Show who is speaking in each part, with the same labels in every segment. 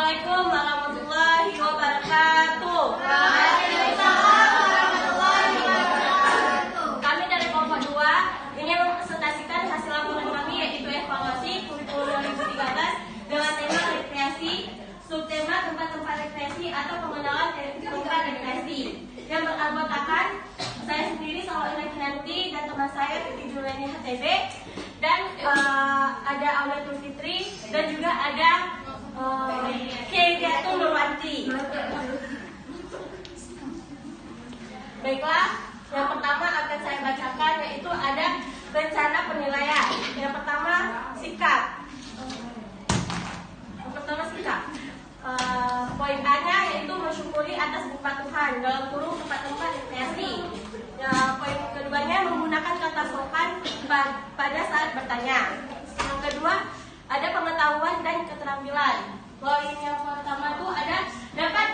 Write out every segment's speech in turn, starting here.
Speaker 1: Assalamualaikum warahmatullahi wabarakatuh.
Speaker 2: Waalaikumsalam warahmatullahi wabarakatuh.
Speaker 1: Kami dari kelompok 2 ingin mempresentasikan hasil laporan kami, yaitu evaluasi kurikulum 2013 dengan tema rekreasi, subtema tempat-tempat rekreasi atau pengenalan tempat rekreasi, yang beranggotakan saya sendiri Salwa Kinanti dan teman saya Titi Juleni HTB, dan ada Aulia Fitri dan juga ada Kegiatan Nurwanti. Baiklah, yang pertama akan saya bacakan, yaitu ada rencana penilaian. Yang pertama, sikap. Poin A-nya yaitu mensyukuri atas kepatuhan dalam kurung tempat-tempat rekreasi. Poin keduanya menggunakan kata sopan pada saat bertanya. Yang kedua, ada pengetahuan dan keterampilan. Poin yang pertama itu ada dapat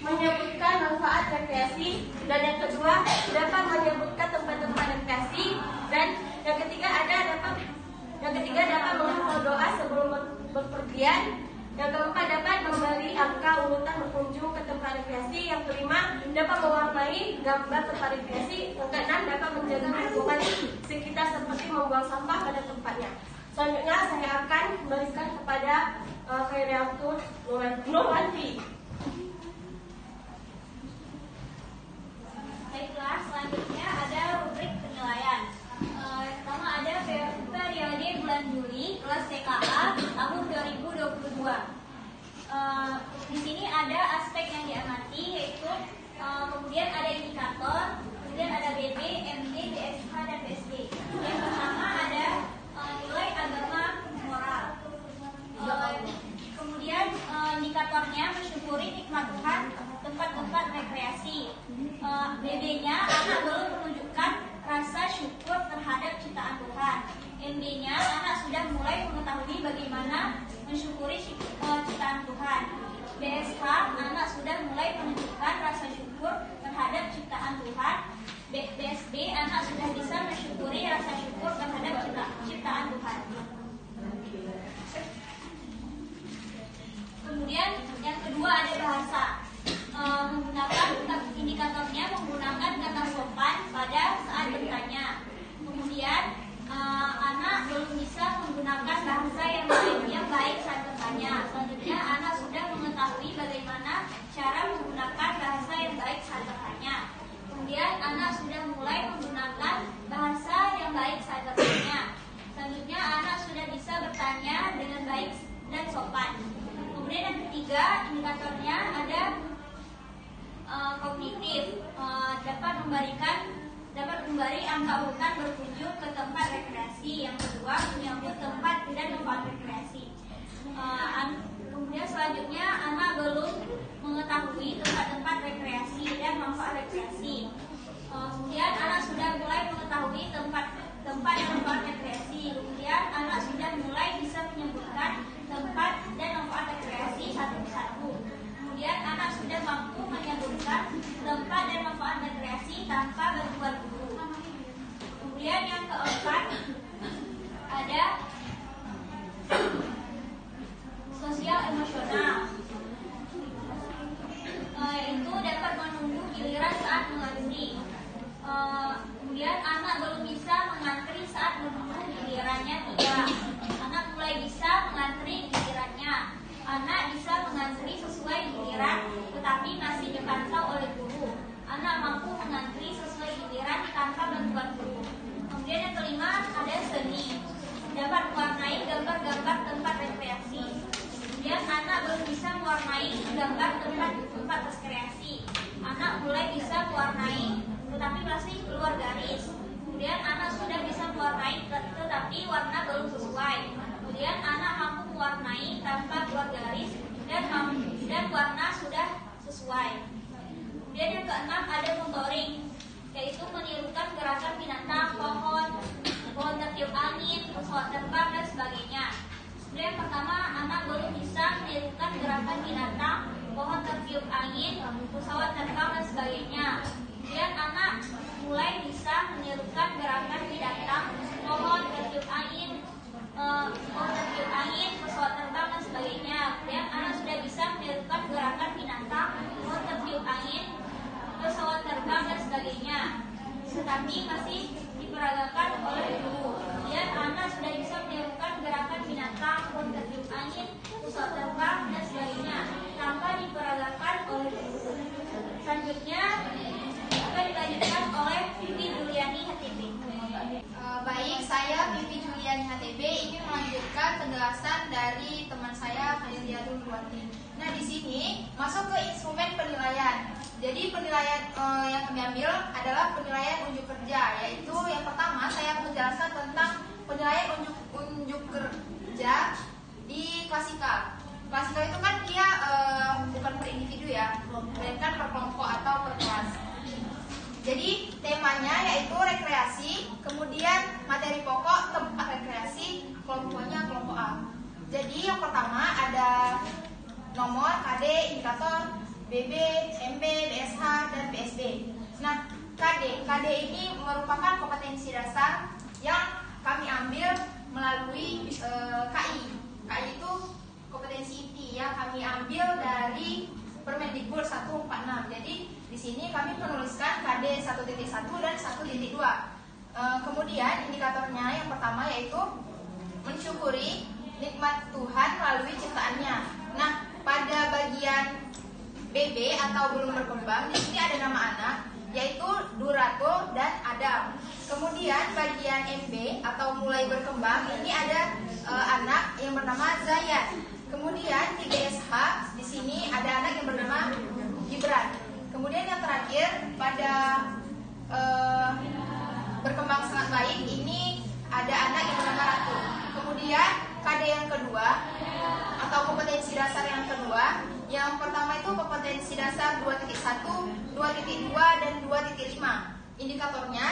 Speaker 1: menyebutkan manfaat rekreasi, dan yang kedua dapat menyebutkan tempat-tempat rekreasi, dan yang ketiga dapat menghafal doa sebelum berpergian. Yang keempat dapat memberi angka urutan berkunjung ke tempat rekreasi. Yang kelima dapat mewarnai gambar tempat rekreasi. Yang keenam dapat menjaga lingkungan sekitar seperti membuang sampah pada tempatnya. Selanjutnya saya akan memberikan kepada Khairiatul Nurwanti.
Speaker 2: Baiklah, selanjutnya ada rubrik penilaian. Yang pertama ada periode bulan Juli kelas TKA tahun 2022. Di sini ada aspek yang diamati, yaitu kemudian ada indikator, kemudian ada BB, MD, DSH, dan BSD. Yang pertama ada nilai agama moral. Kemudian indikatornya mensyukuri nikmat Tuhan, tempat-tempat rekreasi. BB-nya anak belum menunjukkan rasa syukur terhadap ciptaan Tuhan. MD-nya anak sudah mulai mengetahui bagaimana mensyukuri ciptaan Tuhan. BSH anak sudah mulai menunjukkan rasa syukur terhadap ciptaan Tuhan. BSD anak sudah bisa mensyukuri rasa syukur terhadap ciptaan Tuhan. Kemudian yang kedua ada bahasa. Menggunakan indikatornya menggunakan kata sopan pada saat bertanya. Kemudian anak belum bisa menggunakan bahasa yang baik saat bertanya. Selanjutnya anak sudah mengetahui bagaimana cara menggunakan bahasa yang baik saat bertanya. Kemudian anak sudah mulai menggunakan bahasa yang baik saat bertanya. Selanjutnya anak sudah bisa bertanya dengan baik dan sopan. Kemudian yang ketiga, indikatornya ada kognitif, dapat memberi angka urutan berkunjung ke tempat rekreasi. Yang kedua, menyambut tempat dan manfaat rekreasi. Kemudian selanjutnya anak belum mengetahui tempat-tempat rekreasi dan manfaat rekreasi. Kemudian anak sudah mulai mengetahui tempat dan manfaat rekreasi. Kemudian anak sudah mulai bisa menyebutkan tempat dan manfaat rekreasi satu persatu. Kemudian anak sudah mampu menyebutkan tempat dan manfaat rekreasi tanpa bantuan guru. Kemudian yang keempat ada sosial emosional, yaitu dapat menunggu giliran saat mengantri. Kemudian anak belum bisa mengantri saat menunggu gilirannya tiba. Anak mulai bisa mengantri gilirannya. Anak bisa mengantri sesuai giliran, tetapi masih dipantau oleh guru. Anak mampu mengantri sesuai giliran tanpa bantuan guru. Kemudian yang kelima ada seni, dapat mewarnai gambar-gambar tempat rekreasi. Kemudian anak belum bisa mewarnai gambar tempat rekreasi. Anak mulai bisa mewarnai, tetapi masih keluar garis. Kemudian anak sudah bisa mewarnai, tetapi warna belum sesuai. Kemudian anak mampu mewarnai tanpa keluar garis dan warna sudah sesuai. Kemudian yang keenam ada motorik, yaitu menirukan gerakan binatang, pohon tertiup angin, pesawat terbang, dan sebagainya. Kemudian yang pertama, anak belum bisa menirukan gerakan binatang, pohon tertiup angin, pesawat terbang, dan sebagainya. Kemudian anak mulai bisa menirukan gerakan binatang, pohon tertiup angin, pesawat terbang, dan sebagainya. Kemudian anak sudah bisa tapi masih diperagakan oleh guru. Kemudian anak sudah bisa melakukan gerakan binatang, tertiup angin, pesawat terbang, dan sebagainya tanpa diperagakan oleh guru. Selanjutnya akan dilanjutkan oleh Vivi Juliani HTB.
Speaker 3: Baik, saya Vivi Juliani HTB ingin melanjutkan penjelasan dari teman saya Khairiatul Nurwati. Nah, di sini masuk ke instrumen penilaian. Jadi penilaian yang kami ambil adalah penilaian unjuk kerja, yaitu yang pertama saya akan menjelaskan tentang penilaian unjuk kerja di klasikal. Klasikal itu kan dia bukan per individu ya, melainkan per kelompok atau per kelas. Jadi temanya yaitu rekreasi, kemudian materi pokok tempat rekreasi, kelompoknya kelompok A. Jadi yang pertama ada nomor, KD, indikator, BB, MB, BSH, dan BSB. Nah, KD ini merupakan kompetensi dasar yang kami ambil melalui KI. KI itu kompetensi inti yang kami ambil dari Permendikbud 146. Jadi di sini kami menuliskan KD 1.1 dan 1.2. Kemudian indikatornya yang pertama yaitu mensyukuri nikmat Tuhan melalui ciptaannya. Nah, pada bagian BB atau belum berkembang, di sini ada nama anak yaitu Durato dan Adam. Kemudian bagian MB atau mulai berkembang, ini ada anak yang bernama Zayan. Kemudian di BSH di sini ada anak yang bernama Gibran. Kemudian yang terakhir pada berkembang sangat baik, ini ada anak yang bernama Ratu. Kemudian KD yang kedua atau kompetensi dasar yang kedua, yang pertama itu kompetensi dasar 2.1, 2.2, dan 2.5. Indikatornya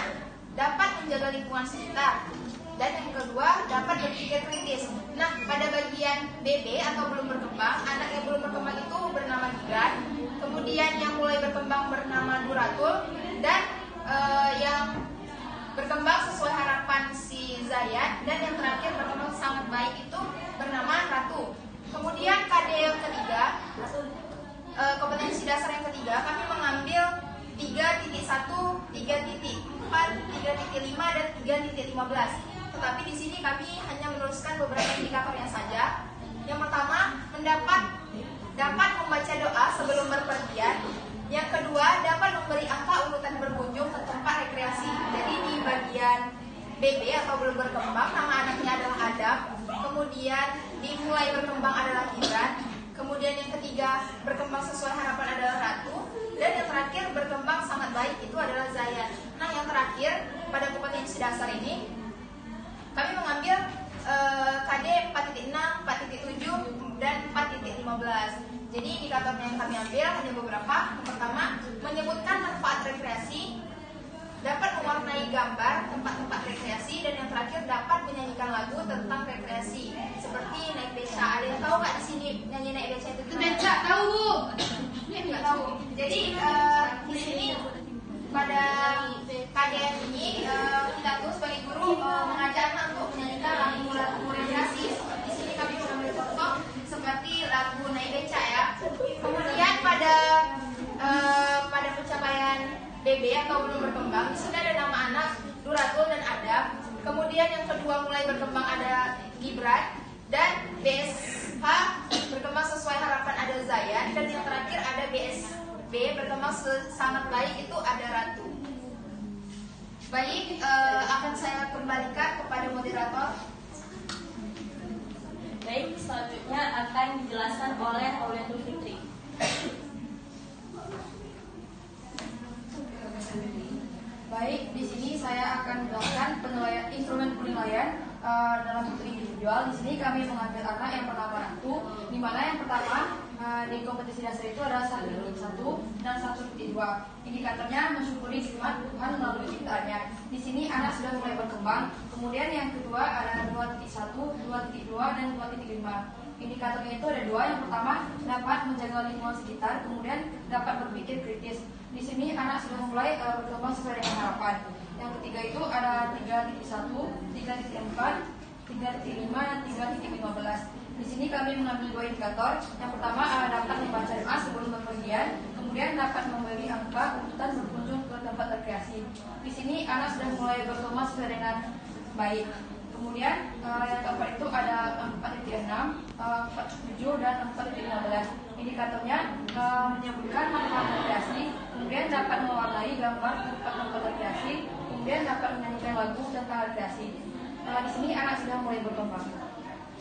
Speaker 3: dapat menjaga lingkungan sekitar. Dan yang kedua dapat berpikir kritis. Nah, pada bagian BB atau belum berkembang, anak yang belum berkembang itu bernama Gibran. Kemudian yang mulai berkembang bernama Duratul, dan yang berkembang sesuai harapan si Zayan, dan yang terakhir berkembang sangat baik itu bernama Ratu. Kemudian KD yang ketiga, kompetensi dasar yang ketiga, kami mengambil 3.1, 3.4, 3.5, dan 3.15. Tetapi di sini kami hanya menuliskan beberapa indikatornya saja. Yang pertama, dapat membaca doa sebelum berpergian. Yang kedua, dapat memberi angka urutan berkunjung ke tempat rekreasi. Jadi di bagian BB atau belum berkembang, nama anaknya adalah Adam. Kemudian dimulai berkembang adalah Gibran. Kemudian yang ketiga, berkembang sesuai harapan adalah Ratu. Dan yang terakhir, berkembang sangat baik itu adalah Zayan. Nah, yang terakhir pada kompetensi dasar ini kami mengambil KD 4.6, 4.7, dan 4.15. Jadi indikatornya yang kami ambil hanya beberapa. Yang pertama, menyebutkan manfaat rekreasi, dapat mewarnai gambar tempat-tempat rekreasi, dan yang terakhir dapat menyanyikan lagu tentang rekreasi seperti naik beca. Ada yang tahu nggak di sini nyanyi naik beca itu?
Speaker 4: Beca tahu Bu?
Speaker 3: Nggak tahu. Jadi di sini pada KDN ini kita tuh sebagai guru mengajak anak untuk menyanyikan lagu-lagu rekreasi. Di sini kami mengambil contoh seperti lagu naik beca ya. Kemudian pada pencapaian BB atau belum berkembang, di sini ada nama anak Duratul dan Adam. Kemudian yang kedua mulai berkembang ada Gibran, dan BSH berkembang sesuai harapan ada Zayan, dan yang terakhir ada BSB berkembang sangat baik itu ada Ratu. Baik, akan saya kembalikan kepada moderator.
Speaker 1: Baik, selanjutnya akan dijelaskan oleh Auliatul Fitri.
Speaker 4: Baik, di sini saya akan menjelaskan instrumen penilaian dalam bentuk individual. Di sini kami mengambil anak yang bernama Ratu, di mana yang pertama di kompetensi dasar itu ada 1.1 dan 1.2. Indikatornya mensyukuri nikmat Tuhan melalui ciptaannya. Di sini anak sudah mulai berkembang. Kemudian yang kedua ada 2.1, 2.2, dan 2.5. Indikatornya itu ada dua. Yang pertama dapat menjaga lingkungan sekitar, kemudian dapat berpikir kritis. Di sini anak sudah mulai berkembang sesuai dengan harapan. Yang ketiga itu ada 3.1, 3.4, 3.5, dan 3.15. Di sini kami mengambil dua indikator. Yang pertama dapat membaca doa sebelum berpergian. Kemudian kemudian dapat memberi angka urutan berkunjung ke tempat rekreasi. Di sini anak sudah mulai berkembang sesuai dengan baik. Kemudian yang keempat itu ada 4.6, 4.7 dan 4.15. Indikatornya menyebutkan manfaat rekreasi, kemudian dapat mewarnai gambar tempat rekreasi, kemudian dapat menyanyikan lagu tentang rekreasi. Di sini anak sudah mulai berkembang.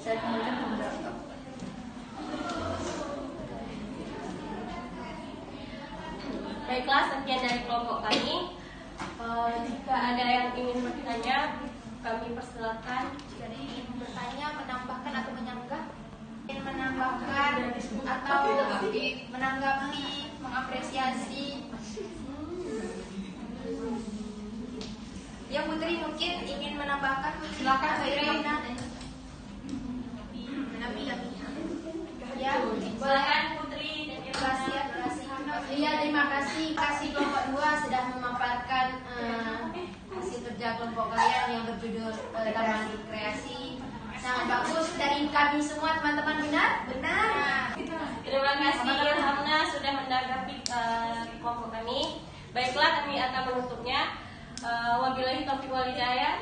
Speaker 4: Saya kemudian menjelaskan.
Speaker 1: Baiklah, sekian dari kelompok kami. Jika ada yang ingin bertanya, kami persilakan.
Speaker 3: Jadi ingin bertanya, menambahkan atau menyanggah? Ingin menambahkan atau menanggapi, mengapresiasi? Ya Putri mungkin ingin menambahkan.
Speaker 4: Silakan, Putri.
Speaker 3: Ya,
Speaker 1: Silakan Putri dan
Speaker 3: terima kasih ya, terima kasih.
Speaker 5: Iya, terima kasih kelompok 2 sudah memaparkan hasil kerja kelompok kalian yang berjudul Taman Rekreasi. Sangat bagus dari kami semua teman-teman, benar? Benar.
Speaker 1: Terima kasih Ilhamna sudah menanggapi kelompok kami. Baiklah, kami akan menutupnya. Wabillahi taufiq wal hidayah.